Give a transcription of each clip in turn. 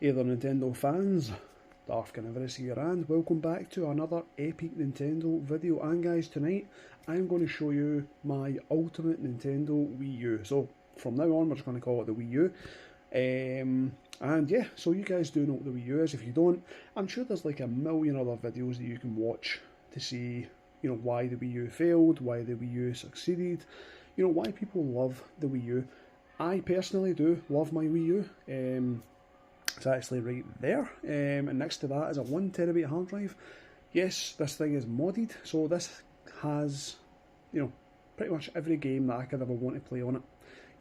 Hey there Nintendo fans, Darth Carnivorous here and welcome back to another epic Nintendo video. And guys, tonight I'm going to show you my ultimate Nintendo Wii U. So from now on we're just going to call it the Wii U. And yeah, so you guys do know what the Wii U is. If you don't, I'm sure there's like a million other videos that you can watch to see, you know, why the Wii U failed, why the Wii U succeeded, you know, why people love the Wii U. I personally do love my Wii U. It's actually right there, and next to that is a 1TB hard drive. Yes, this thing is modded, so this has, you know, pretty much every game that I could ever want to play on it.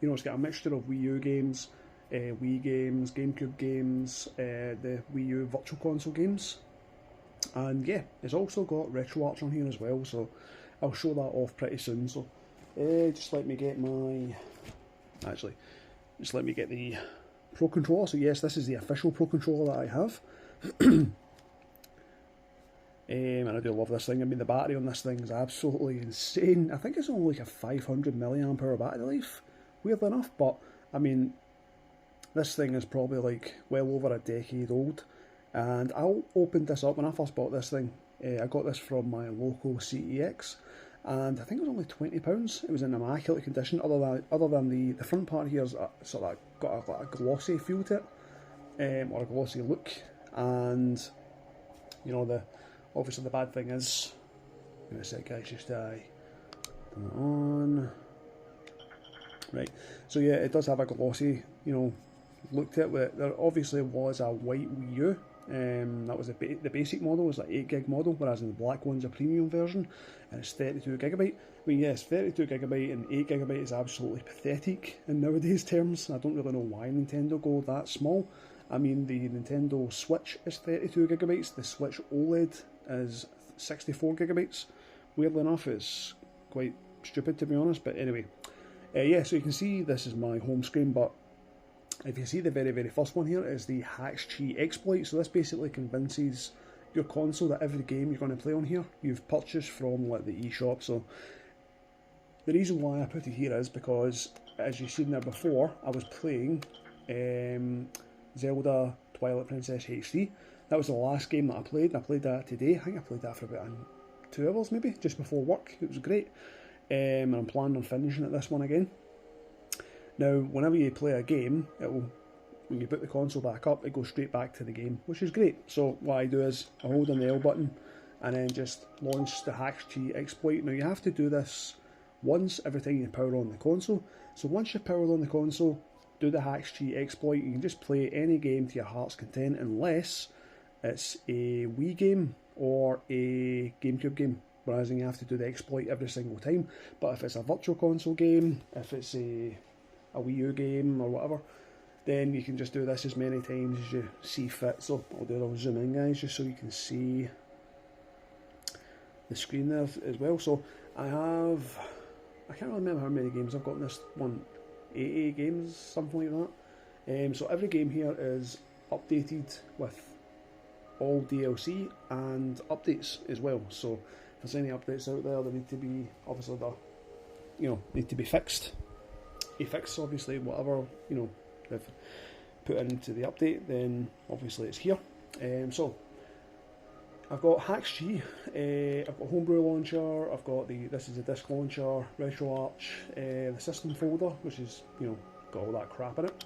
You know, it's got a mixture of Wii U games, Wii games, GameCube games, the Wii U Virtual Console games, and yeah, it's also got RetroArch on here as well, so I'll show that off pretty soon. So just let me get my, just let me get the Pro Controller. So yes, this is the official Pro Controller that I have. And I do love this thing. I mean, the battery on this thing is absolutely insane. I think it's only like a 500 milliamp hour battery life, weirdly enough, but I mean, this thing is probably like well over a decade old. And I opened this up when I first bought this thing. I got this from my local CEX, and I think it was only £20. It was in immaculate condition, other than the front part here is sort of got a glossy feel to it, or a glossy look. And you know, obviously the bad thing is, in a sec guys, just turn it on. Right, so yeah, it does have a glossy, you know, look to it. There obviously was a white Wii U. That was the basic model, was like 8GB model, whereas in the black one's a premium version, and it's 32GB. I mean, yes, 32GB and 8GB is absolutely pathetic in nowadays terms. I don't really know why Nintendo go that small. I mean, the Nintendo Switch is 32GB, the Switch OLED is 64GB. Weirdly enough, it's quite stupid to be honest, but anyway. Yeah, so you can see this is my home screen, but if you see the very first one here is the Hack-Chi exploit. So this basically convinces your console that every game you're going to play on here you've purchased from like the eShop. So the reason why I put it here is because, as you've seen there before, I was playing Zelda Twilight Princess HD. That was the last game that I played. I played that today. I think I played that for about 2 hours maybe, just before work. It was great. And I'm planning on finishing it this one again. Now, whenever you play a game, when you put the console back up, it goes straight back to the game, which is great. So what I do is I hold on the L button and then just launch the Hack-Chi exploit. Now you have to do this once every time you power on the console. So once you've powered on the console, do the Hack-Chi exploit. You can just play any game to your heart's content unless it's a Wii game or a GameCube game. Whereas you have to do the exploit every single time. But if it's a Virtual Console game, if it's a Wii U game or whatever, then you can just do this as many times as you see fit. So I'll zoom in guys, just so you can see the screen there as well. So I can't really remember how many games I've got in this one, 80 games, something like that. So every game here is updated with all DLC and updates as well. So if there's any updates out there, they need to be, obviously need to be fixed. You fix obviously whatever, you know, they've put into the update, then obviously it's here. So I've got Hack-Chi, I've got Homebrew Launcher, I've got this is a disk launcher, RetroArch, the system folder, which is, you know, got all that crap in it.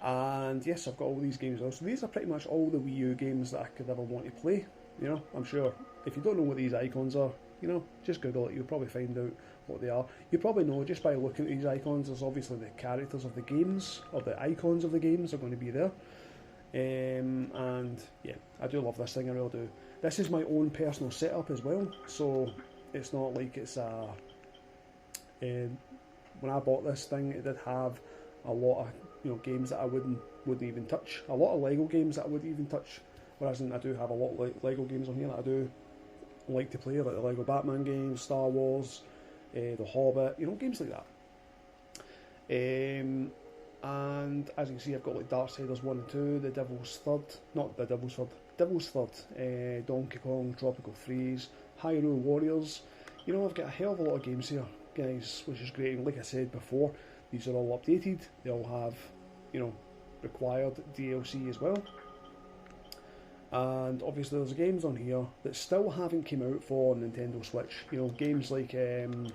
And yes, I've got all these games also. These are pretty much all the Wii U games that I could ever want to play. You know, I'm sure if you don't know what these icons are, you know, just Google it, you'll probably find out what they are. You probably know just by looking at these icons. There's obviously the characters of the games, or the icons of the games are going to be there. And yeah, I do love this thing, I really do. This is my own personal setup as well, so it's not like it's a... when I bought this thing, it did have a lot of, you know, games that I wouldn't even touch. A lot of Lego games that I wouldn't even touch. Whereas I do have a lot of Lego games on here that I do like to play, like the Lego Batman games, Star Wars, The Hobbit, you know, games like that. And as you can see, I've got like Darksiders 1 and 2, The Devil's Third, not The Devil's Third, Devil's Third, Donkey Kong, Tropical Freeze, Hyrule Warriors. You know, I've got a hell of a lot of games here, guys, which is great. And like I said before, these are all updated. They all have, you know, required DLC as well. And obviously there's games on here that still haven't came out for Nintendo Switch. You know, games like, I'm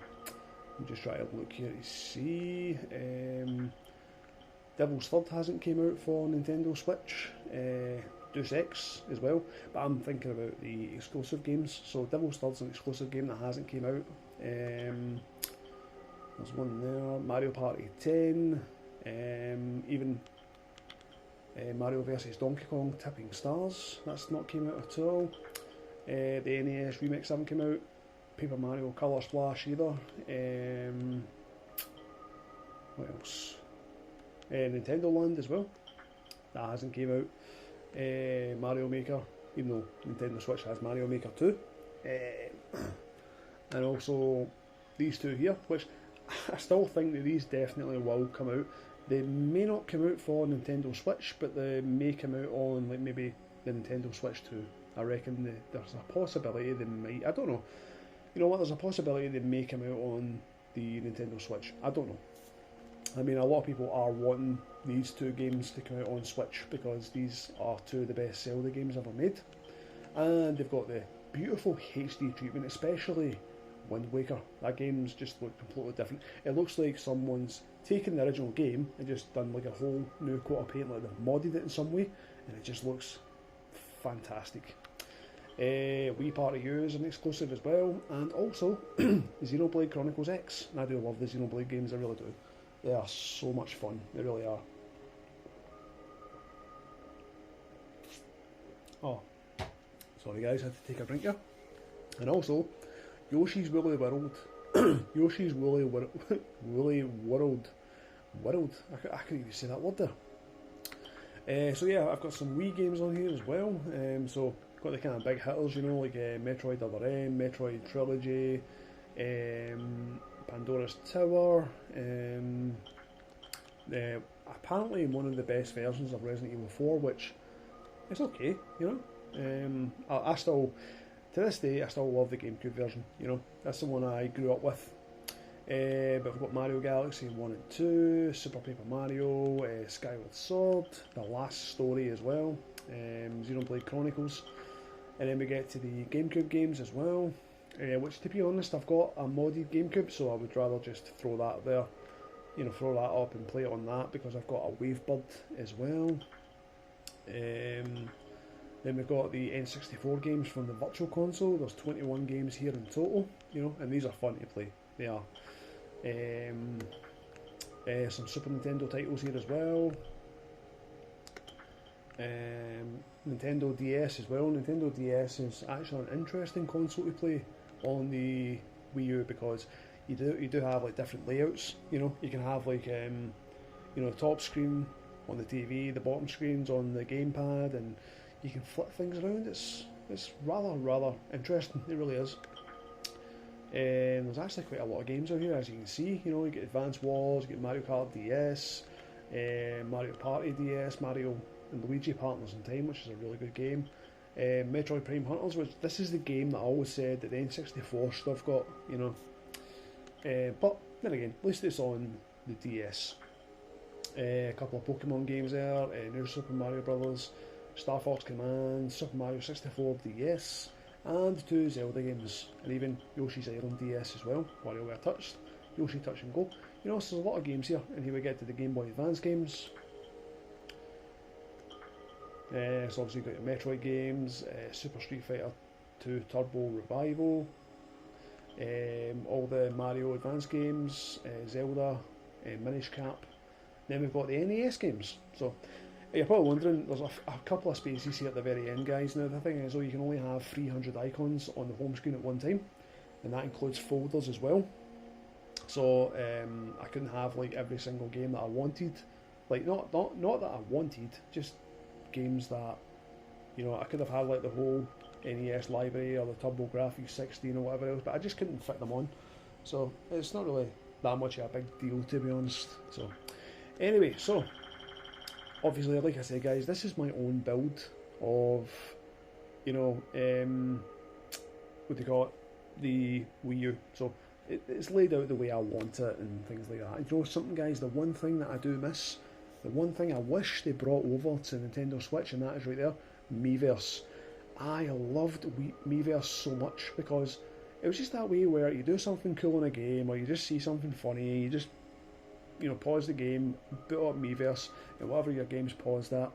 just trying to look here to see, Devil's Third hasn't came out for Nintendo Switch, Deus Ex as well, but I'm thinking about the exclusive games. So Devil's Third's an exclusive game that hasn't came out. There's one there, Mario Party 10, even Mario vs Donkey Kong Tipping Stars, that's not came out at all. The NES remakes haven't come out. Paper Mario Color Splash either. What else? Nintendo Land as well, that hasn't came out. Mario Maker, even though Nintendo Switch has Mario Maker 2. And also these two here, which I still think that these definitely will come out. They may not come out for Nintendo Switch, but they may come out on like maybe the Nintendo Switch 2. I reckon there's a possibility they might. I don't know. You know what? There's a possibility they may come out on the Nintendo Switch. I don't know. I mean, a lot of people are wanting these two games to come out on Switch because these are two of the best Zelda games ever made, and they've got the beautiful HD treatment, especially Wind Waker. That game's just looked completely different. It looks like someone's taken the original game and just done like a whole new coat of paint, like they've modded it in some way, and it just looks fantastic. Wii Party U is an exclusive as well, and also Xenoblade Chronicles X. And I do love the Xenoblade games, I really do. They are so much fun, they really are. Oh, sorry guys, I had to take a drink here. And also, Yoshi's Woolly World. Yoshi's Woolly World. I couldn't even say that word there. So yeah, I've got some Wii games on here as well. So got the kind of big hitters, you know, like Metroid Other M, Metroid Trilogy, Pandora's Tower. Apparently one of the best versions of Resident Evil 4, which is okay, you know. I still, to this day, I still love the GameCube version, you know. That's the one I grew up with. But we've got Mario Galaxy 1 and 2, Super Paper Mario, Skyward Sword, The Last Story as well, Xenoblade Chronicles. And then we get to the GameCube games as well, which, to be honest, I've got a modded GameCube, so I would rather just throw that there, you know, throw that up and play it on that, because I've got a Wavebird as well. Then we've got the N64 games from the Virtual Console. There's 21 games here in total, you know, and these are fun to play. They are. Some Super Nintendo titles here as well. Nintendo DS as well. Nintendo DS is actually an interesting console to play on the Wii U, because you do have like different layouts. You know, you can have like you know, the top screen on the TV, the bottom screen's on the gamepad, and you can flip things around. It's rather interesting. It really is. There's actually quite a lot of games on here, as you can see. You know, you get Advance Wars, you get Mario Kart DS, Mario Party DS, Mario and Luigi Partners in Time, which is a really good game. Metroid Prime Hunters, which this is the game that I always said that the N64 stuff got, you know. But then again, at least it's on the DS. A couple of Pokemon games there, New Super Mario Brothers, Star Fox Command, Super Mario 64 DS, and 2 Zelda games, and even Yoshi's Island DS as well, WarioWare Touch, Yoshi Touch and Go. You know, so there's a lot of games here, and here we get to the Game Boy Advance games. So obviously you've got your Metroid games, Super Street Fighter 2 Turbo Revival, all the Mario Advance games, Zelda, Minish Cap. Then we've got the NES games. So you're probably wondering, there's a couple of spaces here at the very end, guys. Now the thing is, you can only have 300 icons on the home screen at one time, and that includes folders as well. So I couldn't have like every single game that I wanted. Like not that I wanted, just games that, you know, I could have had like the whole NES library or the TurboGrafx 16 or whatever else, but I just couldn't fit them on. So it's not really that much of a big deal, to be honest. So anyway, so obviously, like I said, guys, this is my own build of, you know, what do you call it, the Wii U. So it's laid out the way I want it and things like that. And you know something, guys, the one thing that I do miss The one thing I wish they brought over to Nintendo Switch, and that is right there, Miiverse. I loved Miiverse so much because it was just that way where you do something cool in a game, or you just see something funny, you just pause the game, boot up Miiverse, and whatever your game's paused at,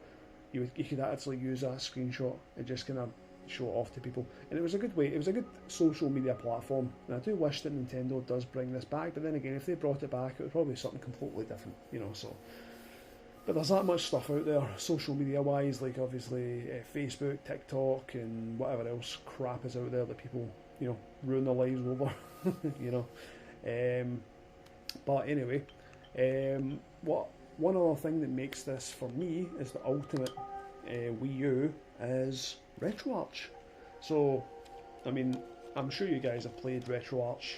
you could actually use that screenshot and just kind of show it off to people. And it was a good way, it was a good social media platform, and I do wish that Nintendo does bring this back, but then again, if they brought it back, it would probably be something completely different, so. But there's that much stuff out there, social media wise, like obviously Facebook, TikTok, and whatever else crap is out there that people, ruin their lives over, But anyway, one other thing that makes this for me is the ultimate Wii U is RetroArch. So, I mean, I'm sure you guys have played RetroArch,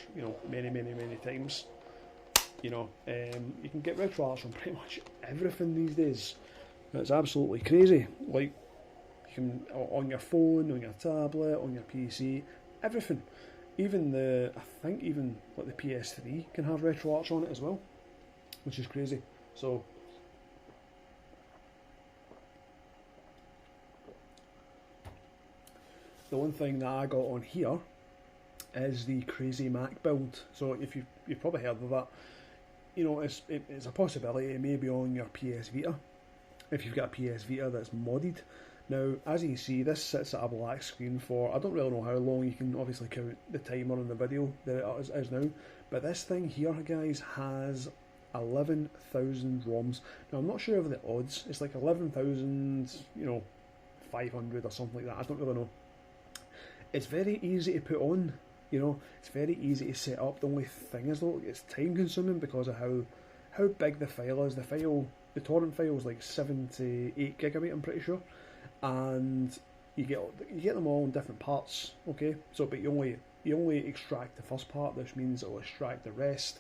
many, many, many times. You can get RetroArch on pretty much everything these days. It's absolutely crazy. Like, you can on your phone, on your tablet, on your PC, everything. Even I think even like the PS3 can have RetroArch on it as well, which is crazy. So, the one thing that I got on here is the Crazy Mac build. So if you've probably heard of that, it's a possibility. It may be on your PS Vita, if you've got a PS Vita that's modded. Now, as you can see, this sits at a black screen for, I don't really know how long. You can obviously count the timer on the video that it is now, but this thing here, guys, has 11,000 ROMs. Now, I'm not sure of the odds. It's like 11,000, 500 or something like that. I don't really know. It's very easy to put on. It's very easy to set up. The only thing is though, it's time consuming because of how big the file is. The torrent file is like 7 to 8 gigabyte, I'm pretty sure, and you get them all in different parts. Okay, so but you only extract the first part, which means it'll extract the rest.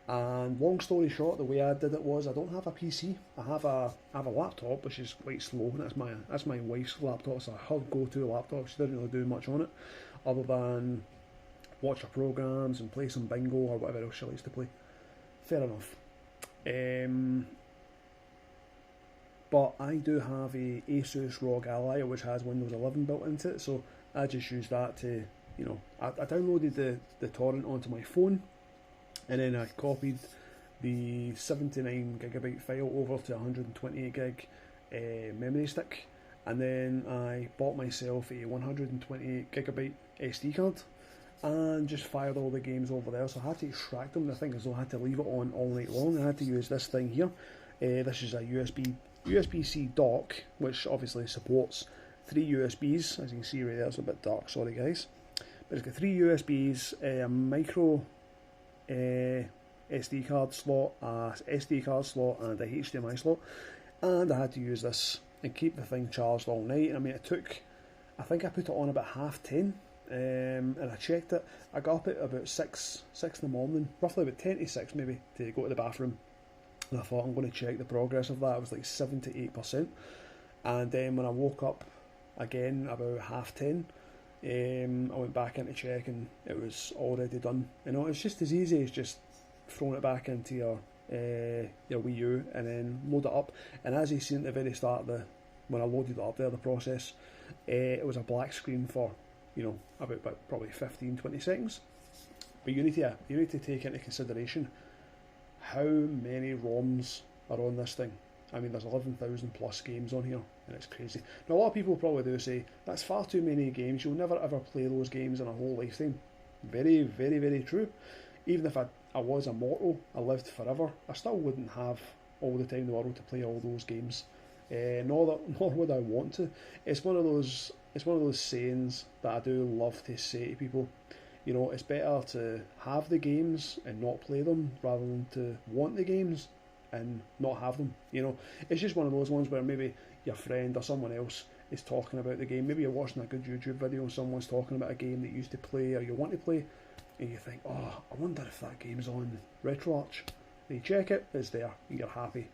And long story short, the way I did it was I don't have a PC. I have a laptop, which is quite slow. And that's my wife's laptop. It's her go-to laptop. She doesn't really do much on it, other than watch her programs and play some bingo or whatever else she likes to play. Fair enough. But I do have a Asus ROG Ally, which has Windows 11 built into it, so I just use that to, I downloaded the torrent onto my phone, and then I copied the 79 gigabyte file over to 128 gig memory stick, and then I bought myself a 128 gigabyte SD card, and just fired all the games over there. So I had to extract them. The thing is, I had to leave it on all night long. I had to use this thing here. This is a USB-C dock, which obviously supports 3 USBs. As you can see right there, it's a bit dark, sorry guys. But it's got 3 USBs, a micro SD card slot, a SD card slot, and a HDMI slot. And I had to use this and keep the thing charged all night. And I mean, I think I put it on about 10:30. And I checked it. I got up at about 6 in the morning, roughly about 10 to 6 maybe, to go to the bathroom. And I thought, I'm going to check the progress of that. It was like 7 to 8%. And then when I woke up again about 10:30, I went back in to check, and it was already done. It's just as easy as just throwing it back into your Wii U and then load it up. And as you see at the very start, when I loaded it up there, the process, it was a black screen for about probably 15-20 seconds. But you need to take into consideration how many ROMs are on this thing. I mean, there's 11,000 plus games on here, and it's crazy. Now, a lot of people probably do say that's far too many games. You'll never ever play those games in a whole lifetime. Very, very, very true. Even if I was immortal, I lived forever, I still wouldn't have all the time in the world to play all those games. Nor would I want to. It's one of those sayings that I do love to say to people. It's better to have the games and not play them rather than to want the games and not have them. It's just one of those ones where maybe your friend or someone else is talking about the game. Maybe you're watching a good YouTube video and someone's talking about a game that you used to play or you want to play, and you think, oh, I wonder if that game's on RetroArch. And you check it, it's there, and you're happy,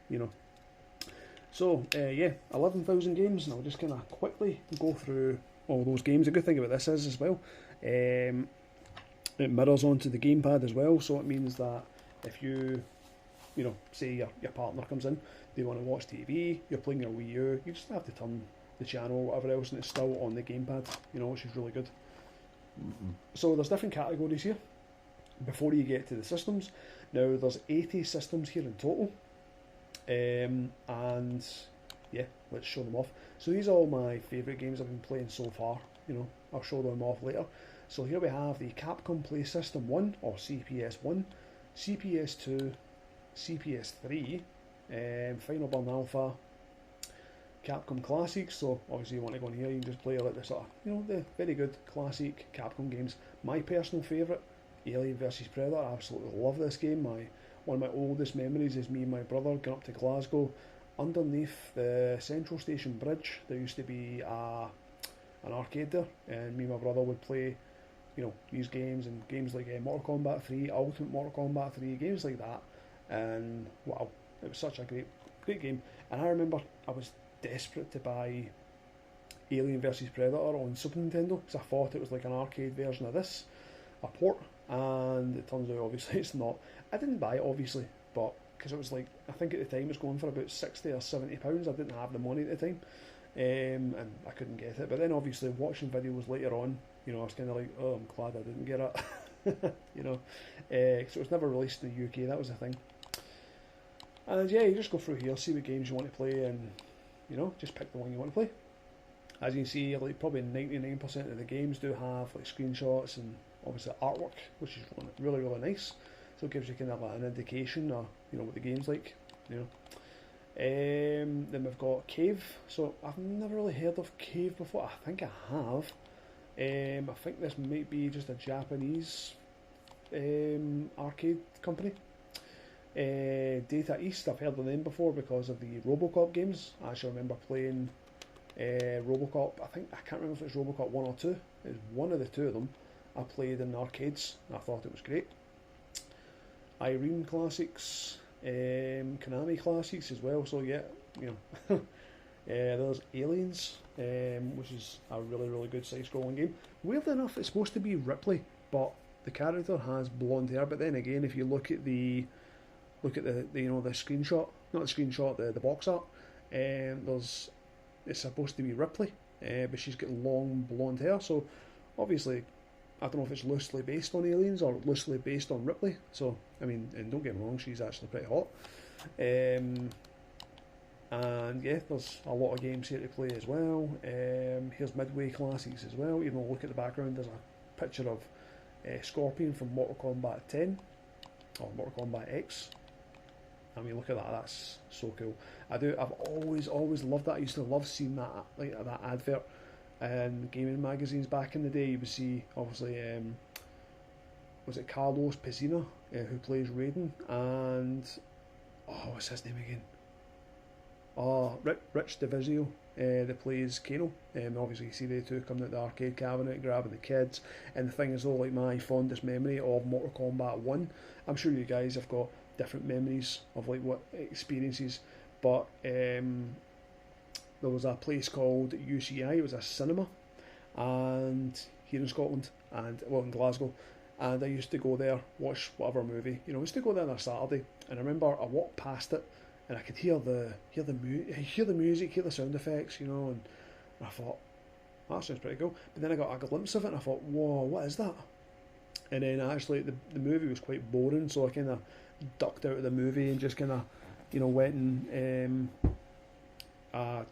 So, 11,000 games, and I'll just kind of quickly go through all those games. The good thing about this is, as well, it mirrors onto the gamepad as well, so it means that if you say your partner comes in, they want to watch TV, you're playing your Wii U, you just have to turn the channel or whatever else, and it's still on the gamepad, which is really good. So there's different categories here before you get to the systems. Now there's 80 systems here in total, and yeah, let's show them off. So these are all my favourite games I've been playing so far. I'll show them off later. So here we have the Capcom Play System 1 or CPS 1, CPS 2, CPS 3, Final Burn Alpha, Capcom Classics. So obviously you want to go in here, you can just play like the sort of, the very good classic Capcom games. My personal favourite, Alien vs Predator. I absolutely love this game. One of my oldest memories is me and my brother going up to Glasgow. Underneath the Central Station Bridge, there used to be an arcade there, and me and my brother would play, these games, and games like Mortal Kombat 3, Ultimate Mortal Kombat 3, games like that. And wow, it was such a great game. And I remember I was desperate to buy Alien vs Predator on Super Nintendo because I thought it was like an arcade version of this, a port, and it turns out obviously it's not. I didn't buy it obviously, but because it was like, I think at the time it was going for about £60 or £70. I didn't have the money at the time, and I couldn't get it. But then obviously watching videos later on, I was kind of like, oh, I'm glad I didn't get it. Because it was never released in the UK, that was the thing. And yeah, you just go through here, see what games you want to play, and just pick the one you want to play. As you can see, like probably 99% of the games do have like screenshots and obviously artwork, which is really nice. So it gives you kind of like an indication of what the game's like. Then we've got Cave. So I've never really heard of Cave before. I think I have. I think this might be just a Japanese arcade company. Data East, I've heard of them before because of the Robocop games. I actually remember playing Robocop. I can't remember if it's Robocop 1 or 2. It's one of the two of them. I played in arcades. I thought it was great. Irene Classics, Konami Classics as well. So yeah, there's Aliens, which is a really good side-scrolling game. Weirdly enough, it's supposed to be Ripley, but the character has blonde hair. But then again, if you look at the the screenshot, not the screenshot, the box art, it's supposed to be Ripley, but she's got long blonde hair. So obviously, I don't know if it's loosely based on Aliens or loosely based on Ripley. So I mean, and don't get me wrong, she's actually pretty hot. And yeah, there's a lot of games here to play as well. Here's Midway Classics as well. Even though look at the background, there's a picture of Scorpion from Mortal Kombat 10 or Mortal Kombat X. I mean, look at that. That's so cool. I've always loved that. I used to love seeing that that advert in gaming magazines back in the day. You would see obviously was it Carlos Pezina who plays Raiden, and what's his name again? Rich DeVizio that plays Kano. Obviously you see they two coming out the arcade cabinet grabbing the kids, and the thing is though, like my fondest memory of Mortal Kombat 1, I'm sure you guys have got different memories of like what experiences, but there was a place called UCI. It was a cinema, and here in Scotland, and well in Glasgow, and I used to go there, watch whatever movie. I used to go there on a Saturday, and I remember I walked past it, and I could hear the music, hear the sound effects, and I thought, that sounds pretty cool. But then I got a glimpse of it, and I thought, whoa, what is that? And then actually the movie was quite boring, so I kind of ducked out of the movie and just kind of, went and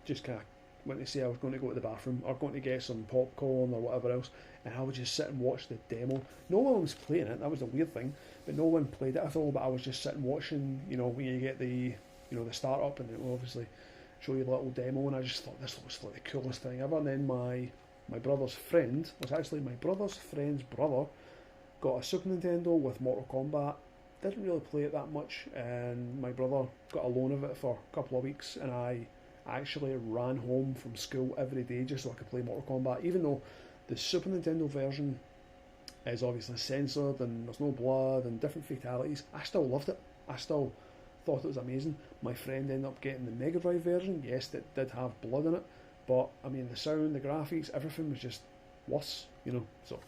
just kind of went to say I was going to go to the bathroom or going to get some popcorn or whatever else, and I would just sit and watch the demo. No one was playing it. That was the weird thing, but no one played it at all. But I was just sitting watching. When you get the the start up, and it will obviously show you the little demo, and I just thought this looks like the coolest thing ever. And then my brother's friend was actually my brother's friend's brother got a Super Nintendo with Mortal Kombat. Didn't really play it that much, and my brother got a loan of it for a couple of weeks, and I actually ran home from school every day just so I could play Mortal Kombat. Even though the Super Nintendo version is obviously censored and there's no blood and different fatalities, I still loved it. I still thought it was amazing. My friend ended up getting the Mega Drive version. Yes, it did have blood in it, but I mean the sound, the graphics, everything was just worse, So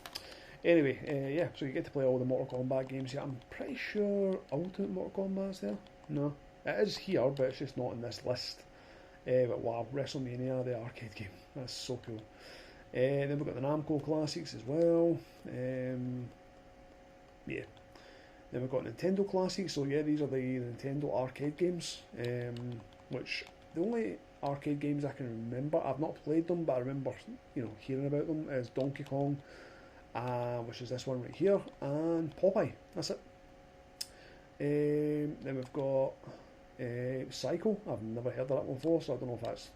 anyway, so you get to play all the Mortal Kombat games here. I'm pretty sure Ultimate Mortal Kombat's there. No, It is here, but it's just not in this list. But wow, WrestleMania, the arcade game, that's so cool. Then we've got the Namco classics as well. Yeah. Then we've got Nintendo classics. So yeah, these are the Nintendo arcade games, which the only arcade games I can remember. I've not played them, but I remember hearing about them. Is Donkey Kong, which is this one right here, and Popeye. That's it. Then we've got Psycho. I've never heard of that one before, so I don't know if that's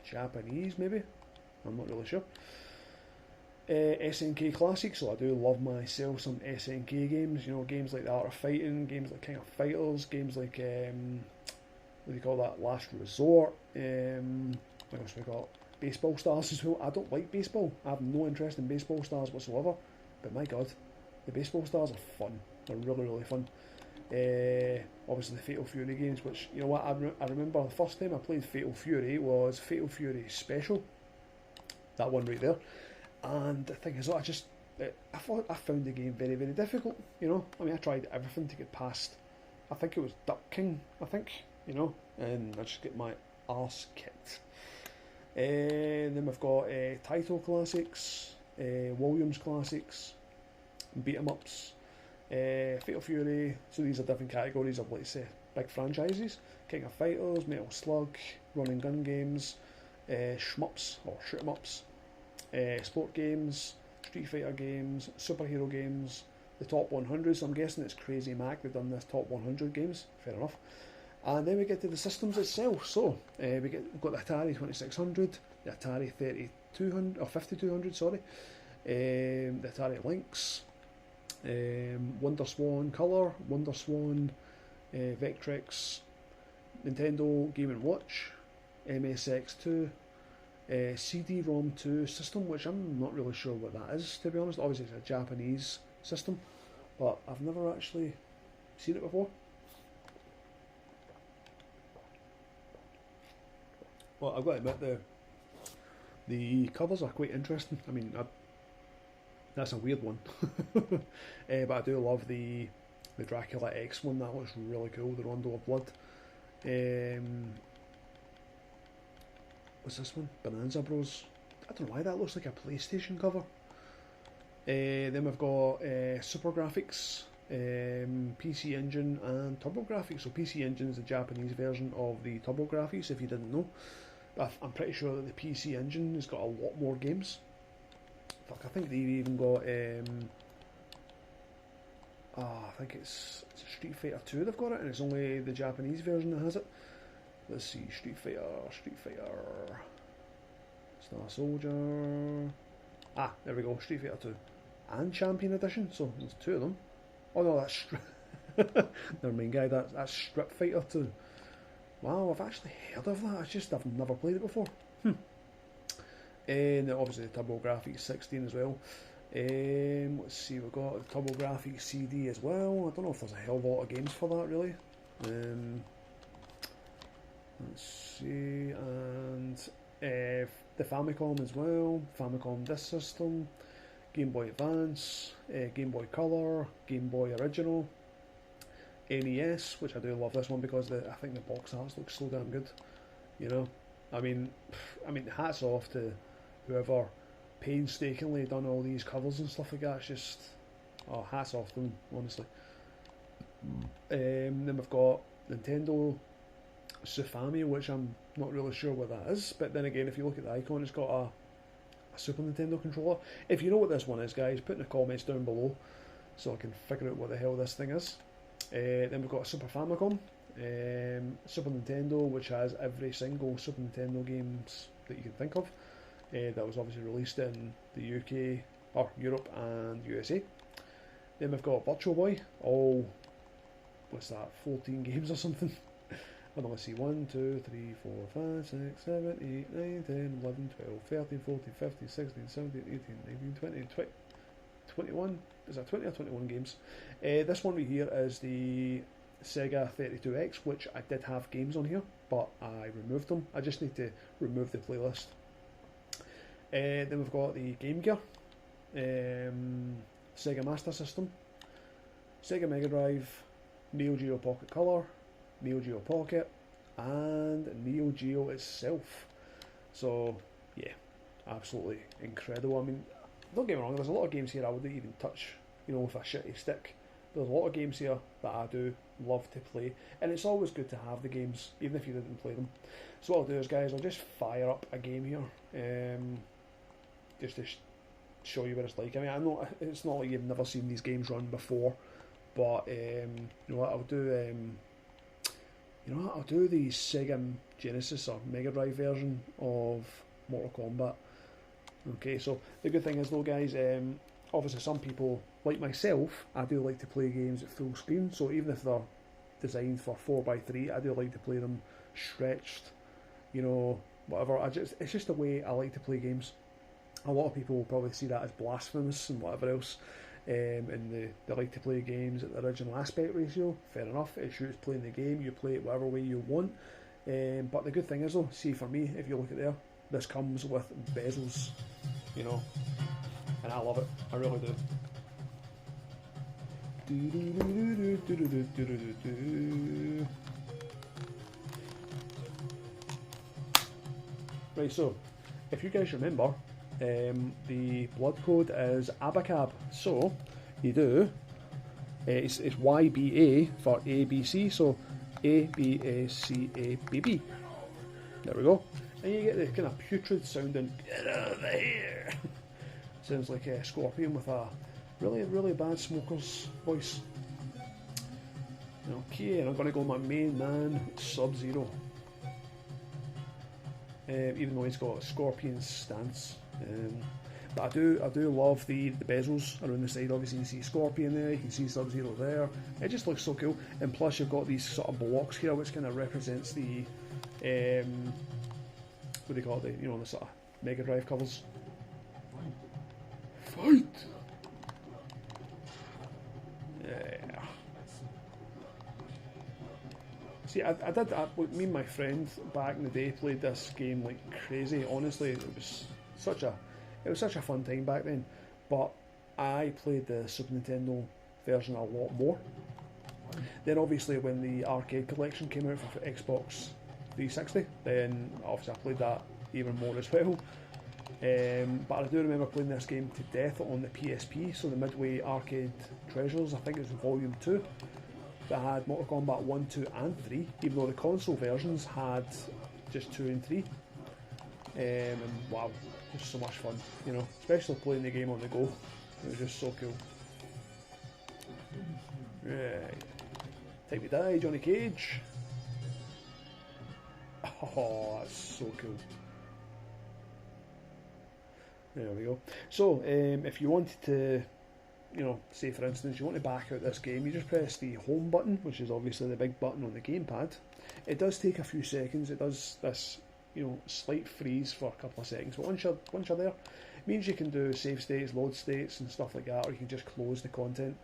Japanese, maybe. I'm not really sure. SNK Classic, so I do love myself some SNK games. Games like The Art of Fighting, games like King of Fighters, games like what do you call that? Last Resort. What else we got? Baseball Stars as well. I don't like baseball. I have no interest in baseball stars whatsoever. But my God, the baseball stars are fun. They're really, really fun. Obviously the Fatal Fury games, which you know what I remember the first time I played Fatal Fury was Fatal Fury Special. That one right there. And the thing is, I thought I found the game very, very difficult. I tried everything to get past. I think it was Duck King. And I just get my arse kicked. Then we've got Taito classics, Williams classics, beat 'em ups, Fatal Fury. So these are different categories of, let's say, big franchises. King of Fighters, Metal Slug, Run and Gun games, shmups or shoot 'em ups. Sport games, Street Fighter games, superhero games, the top 100. So I'm guessing it's Crazy Mac they've done this top 100 games. Fair enough. And then we get to the systems itself. So we've got the Atari 2600, the Atari 3200 or 5200, sorry, the Atari Lynx, Wonder Swan Color, Wonder Swan, Vectrex, Nintendo Game & Watch, MSX2. CD-ROM 2 system, which I'm not really sure what that is, to be honest. Obviously it's a Japanese system, but I've never actually seen it before. Well, I've got to admit the covers are quite interesting. That's a weird one. But I do love the Dracula X one. That looks really cool, the Rondo of Blood. What's this one? Bonanza Bros. I don't know why that looks like a PlayStation cover. Then we've got Super Graphics, PC Engine, and Turbo Graphics. So PC Engine is the Japanese version of the Turbo Graphics, if you didn't know. I'm pretty sure that the PC Engine has got a lot more games. Fuck, I think they've even got I think it's Street Fighter 2 they've got it, and it's only the Japanese version that has it. Let's see, Street Fighter, Star Soldier. There we go, Street Fighter 2. And Champion Edition, so there's two of them. Oh no, that's never mind, guy, that's Street Fighter 2. Wow, I've actually heard of that, I've never played it before. And obviously the TurboGrafx 16 as well. Let's see, we've got the TurboGrafx CD as well. I don't know if there's a hell of a lot of games for that, really. Let's see, and the Famicom as well, Famicom Disk System, Game Boy Advance, Game Boy Color, Game Boy Original, NES, which I do love this one because I think the box art looks so damn good. Hats off to whoever painstakingly done all these covers and stuff like that. It's just, hats off to them, honestly. Then we've got Nintendo Sufami, which I'm not really sure what that is, but then again, if you look at the icon, it's got a Super Nintendo controller. If you know what this one is, guys, put in the comments down below so I can figure out what the hell this thing is. Then we've got a Super Famicom, Super Nintendo, which has every single Super Nintendo games that you can think of. That was obviously released in the UK, or Europe and USA. Then we've got Virtual Boy, what's that, 14 games or something? And let's see, 1, 2, 3, 4, 5, 6, 7, 8, 9, 10, 11, 12, 13, 14, 15, 16, 17, 18, 19, 20, 21, is that 20 or 21 games? This one right here is the Sega 32X, which I did have games on here, but I removed them. I just need to remove the playlist. Then we've got the Game Gear, Sega Master System, Sega Mega Drive, Neo Geo Pocket Color, Neo Geo Pocket, and Neo Geo itself. So yeah, absolutely incredible. I mean, don't get me wrong, there's a lot of games here I wouldn't even touch, with a shitty stick. There's a lot of games here that I do love to play, and it's always good to have the games, even if you didn't play them. So what I'll do is, guys, I'll just fire up a game here, just to show you what it's like. I mean, I know it's not like you've never seen these games run before, but you know what I'll do. I'll do the Sega Genesis or Mega Drive version of Mortal Kombat. Okay, so the good thing is though, guys, obviously some people, like myself, I do like to play games at full screen, so even if they're designed for 4x3, I do like to play them stretched, whatever. It's just the way I like to play games. A lot of people will probably see that as blasphemous and whatever else, and they like to play games at the original aspect ratio. Fair enough, it's you that's playing the game, you play it whatever way you want. But the good thing is though, see for me, if you look at there, this comes with bezels, and I love it, I really do. Right, so if you guys remember, the blood code is Abacab. So you do it's YBA for ABC. So ABACABB. There we go. And you get the kind of putrid sounding "get over here." Sounds like a Scorpion with a really, really bad smoker's voice. Okay, and I'm going to go with my main man, Sub-Zero. Even though he's got a Scorpion stance. But I do love the bezels around the side. Obviously you can see Scorpion there, you can see Sub-Zero there. It just looks so cool. And plus you've got these sort of blocks here which kind of represents the what do you call it? The sort of Mega Drive covers. Fight! Yeah. See, me and my friend back in the day played this game like crazy. Honestly, it was such a fun time back then. But I played the Super Nintendo version a lot more. Then obviously when the arcade collection came out for Xbox 360, then obviously I played that even more as well. But I do remember playing this game to death on the PSP, so the Midway Arcade Treasures, I think it was Volume 2, that had Mortal Kombat 1, 2 and 3, even though the console versions had just 2 and 3. And wow, just so much fun, especially playing the game on the go. It was just so cool. Right. Time to die, Johnny Cage. Oh, that's so cool. There we go. So, if you wanted to, say for instance, you want to back out this game, you just press the home button, which is obviously the big button on the gamepad. It does take a few seconds. It does this, slight freeze for a couple of seconds. But once you're there, it means you can do save states, load states, and stuff like that, or you can just close the content.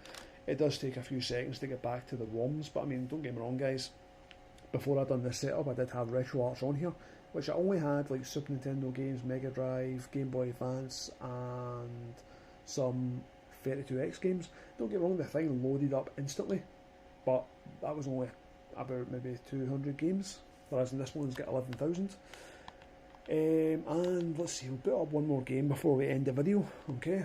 It does take a few seconds to get back to the ROMs, but I mean, don't get me wrong, guys. Before I done this setup, I did have RetroArch on here, which I only had like Super Nintendo games, Mega Drive, Game Boy Advance, and some 32X games. Don't get me wrong, the thing loaded up instantly, but that was only about maybe 200 games, whereas in this one's got 11,000. And let's see, we'll put up one more game before we end the video, okay?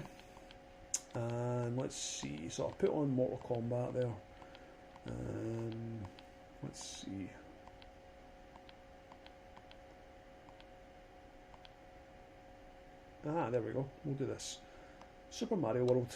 And let's see, so I'll put on Mortal Kombat there. Let's see. There we go. We'll do this. Super Mario World.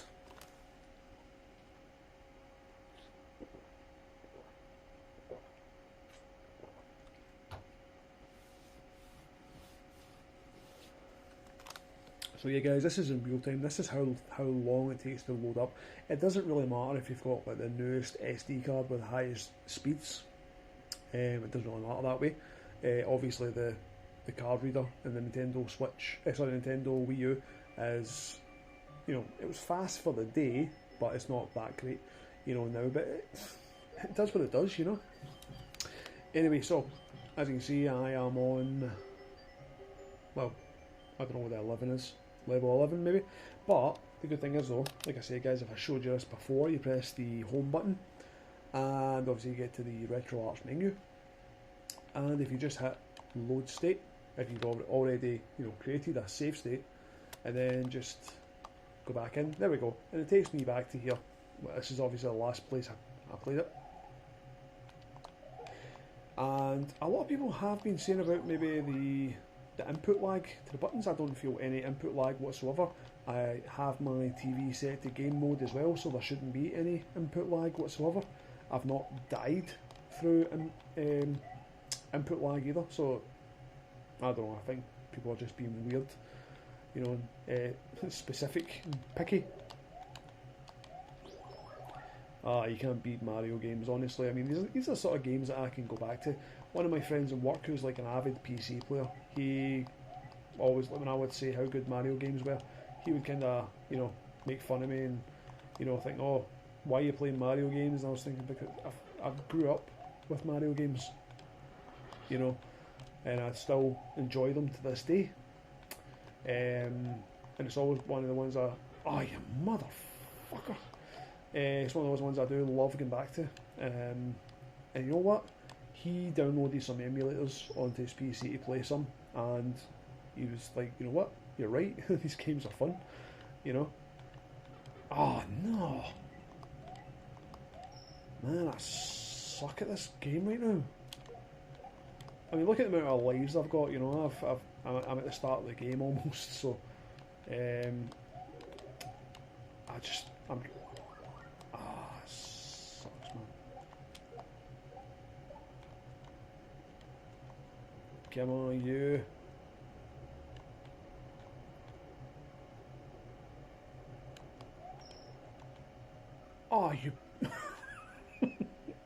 So yeah, guys, this is in real time. This is how long it takes to load up. It doesn't really matter if you've got like the newest SD card with the highest speeds. It doesn't really matter that way. Obviously, the card reader in the Nintendo Nintendo Wii U is, it was fast for the day, but it's not that great, now. But it does what it does, Anyway, so as you can see, I am on, well, I don't know what the 11 is, level 11 maybe. But the good thing is though, like I say, guys, if I showed you this before, you press the home button, and obviously you get to the retro arts menu, and if you just hit load state, if you've already created a save state, and then just go back in, there we go, and it takes me back to here. This is obviously the last place I played it. And a lot of people have been saying about maybe the input lag to the buttons. I don't feel any input lag whatsoever. I have my TV set to game mode as well, so there shouldn't be any input lag whatsoever. I've not died through input lag either, so I don't know, I think people are just being weird, specific and picky. You can't beat Mario games, honestly. I mean, these are the sort of games that I can go back to. One of my friends at work who's like an avid PC player, he always, when I would say how good Mario games were, he would kind of, make fun of me and, think, oh, why are you playing Mario games? And I was thinking, because I grew up with Mario games, and I still enjoy them to this day. And it's always one of the ones I, oh, you motherfucker. It's one of those ones I do love going back to. And you know what? He downloaded some emulators onto his PC to play some, and he was like, you know what? You're right. These games are fun. Oh no, man! I suck at this game right now. I mean, look at the amount of lives I've got. I'm at the start of the game almost. So, I'm. Sucks, man. Come on, you. Oh, you.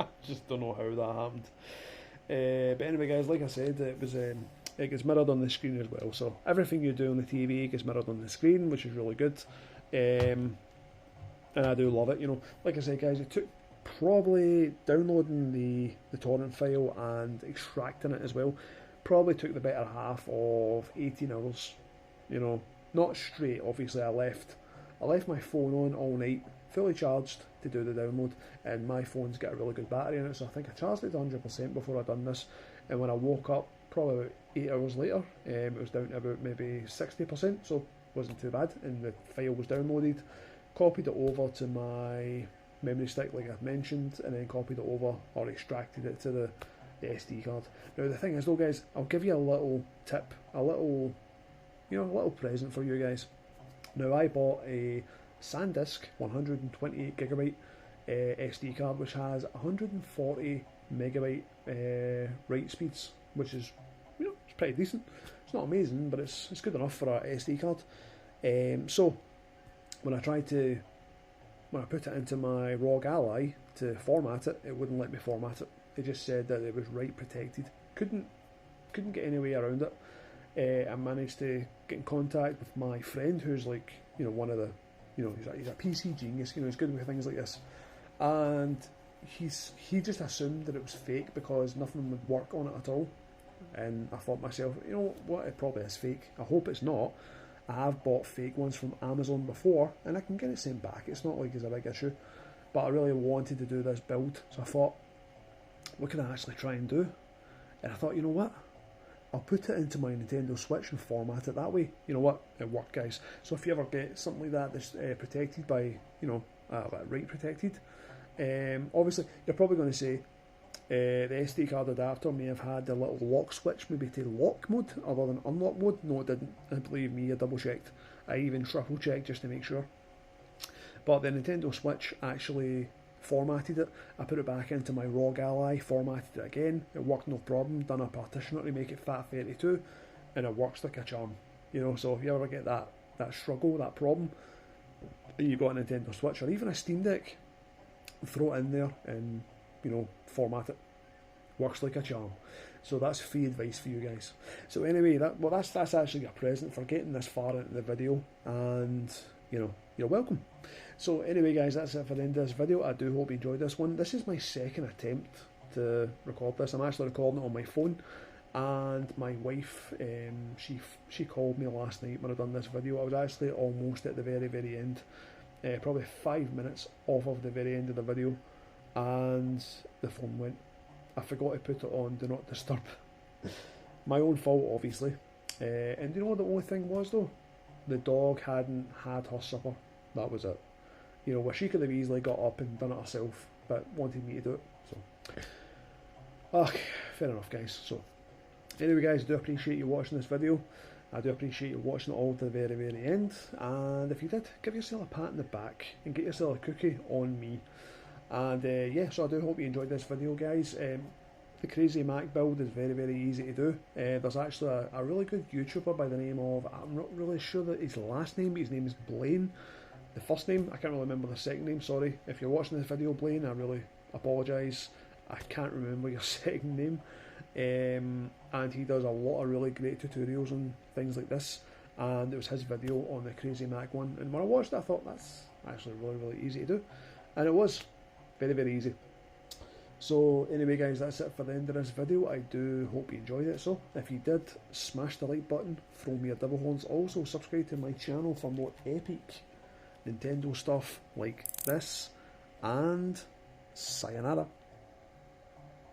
I just don't know how that happened. But anyway, guys, like I said, it gets mirrored on the screen as well. So everything you do on the TV gets mirrored on the screen, which is really good. And I do love it. Like I said, guys, it took probably downloading the torrent file and extracting it as well. Probably took the better half of 18 hours. Not straight. Obviously, I left my phone on all night, fully charged to do the download, and my phone's got a really good battery in it, so I think I charged it to 100% before I done this. And when I woke up, probably about 8 hours later, it was down to about maybe 60%, so it wasn't too bad. And the file was downloaded, copied it over to my memory stick, like I've mentioned, and then copied it over or extracted it to the SD card. Now the thing is, though, guys, I'll give you a little tip, a little present for you guys. Now, I bought a SanDisk 128GB SD card, which has 140 megabyte write speeds, which is, it's pretty decent. It's not amazing, but it's good enough for a SD card. So when I put it into my ROG Ally to format it, it wouldn't let me format it. It just said that it was write protected. Couldn't get any way around it. I managed to get in contact with my friend, who's like, one of the, he's a PC genius. He's good with things like this, and he just assumed that it was fake because nothing would work on it at all. And I thought to myself, you know what, it probably is fake. I hope it's not. I have bought fake ones from Amazon before, and I can get it sent back. It's not like it's a big issue. But I really wanted to do this build, so I thought, what can I actually try and do? And I thought, you know what? I'll put it into my Nintendo Switch and format it that way. You know what? It worked, guys. So if you ever get something like that that's protected by, write protected, obviously you're probably going to say the SD card adapter may have had a little lock switch, maybe to lock mode other than unlock mode. No, it didn't. And believe me, I double checked. I even triple checked just to make sure. But the Nintendo Switch actually formatted it. I put it back into my ROG Ally, formatted it again. It worked no problem. Done a partitioner to make it FAT32, and it works like a charm. So if you ever get that struggle, that problem, and you've got a Nintendo Switch or even a Steam Deck, throw it in there and format it. Works like a charm. So that's free advice for you guys. So anyway, that's actually a present for getting this far into the video, and you're welcome. So anyway, guys, that's it for the end of this video. I do hope you enjoyed this one. This is my second attempt to record this. I'm actually recording it on my phone, and my wife, she called me last night when I done this video. I was actually almost at the very end, probably 5 minutes off of the very end of the video, and the phone went. I forgot to put it on Do Not Disturb. My own fault, obviously. And you know what the only thing was though? The dog hadn't had her supper. That was it. You know, where she could have easily got up and done it herself, but wanted me to do it. So, okay, fair enough, guys. So, anyway, guys, I do appreciate you watching this video. I do appreciate you watching it all to the very, very end. And if you did, give yourself a pat in the back and get yourself a cookie on me. And yeah, so I do hope you enjoyed this video, guys. The Crazy Mac build is very, very easy to do. There's actually a really good YouTuber by the name of, I'm not really sure that his last name, but his name is Blaine. The first name, I can't really remember the second name, sorry. If you're watching this video, Blaine, I really apologise. I can't remember your second name. And he does a lot of really great tutorials on things like this. And it was his video on the Crazy Mac one. And when I watched it, I thought that's actually really, really easy to do. And it was very, very easy. So anyway, guys, that's it for the end of this video. I do hope you enjoyed it. So if you did, smash the like button, throw me a double horns. Also subscribe to my channel for more epic Nintendo stuff like this. And sayonara.